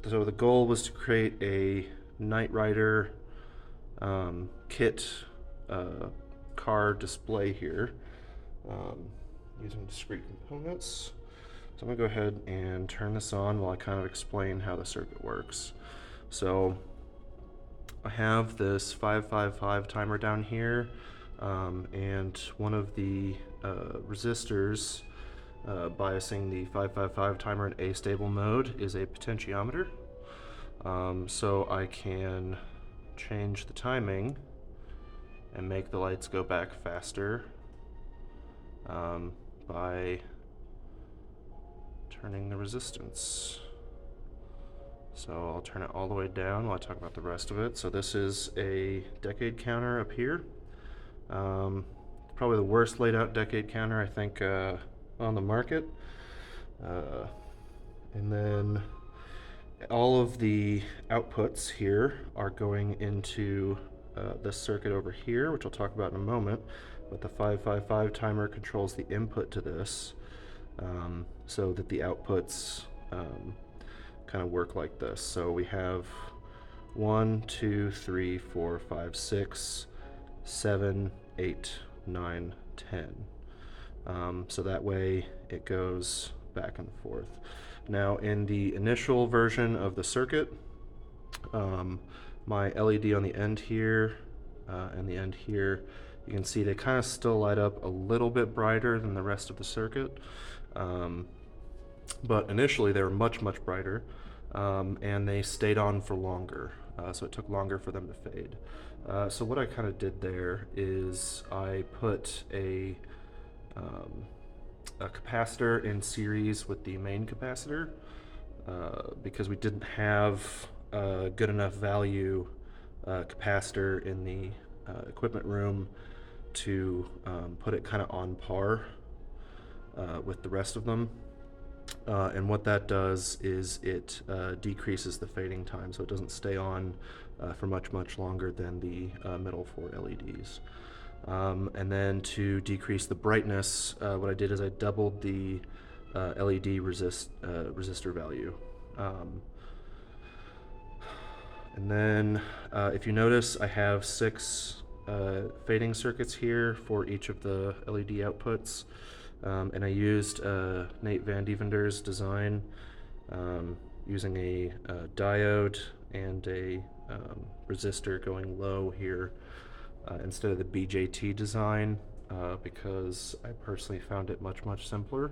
So the goal was to create a Knight Rider KITT car display here using discrete components. So I'm gonna go ahead and turn this on while I kind of explain how the circuit works. So I have this 555 timer down here, and one of the resistors biasing the 555 timer in astable mode is a potentiometer. So I can change the timing and make the lights go back faster by turning the resistance. So I'll turn it all the way down while I talk about the rest of it. So this is a decade counter up here. Probably the worst laid out decade counter, I think, on the market. And then all of the outputs here are going into this circuit over here, which I'll talk about in a moment. But the 555 timer controls the input to this, so that the outputs kind of work like this. So we have 1, 2, 3, 4, 5, 6, 7, 8, 9, 10. So that way it goes back and forth. Now in the initial version of the circuit, my LED on the end here and the end here, you can see they kind of still light up a little bit brighter than the rest of the circuit. But initially they were much brighter, and they stayed on for longer, so it took longer for them to fade. So what I kind of did there is I put a capacitor in series with the main capacitor, because we didn't have a good enough value capacitor in the equipment room to put it kind of on par with the rest of them. And what that does is it decreases the fading time, so it doesn't stay on for much longer than the middle 4 LEDs. And then to decrease the brightness, what I did is I doubled the LED resistor value. And then if you notice, I have 6 fading circuits here for each of the LED outputs. And I used Nate Van Devender's design, using a diode and a resistor going low here instead of the BJT design, because I personally found it much simpler.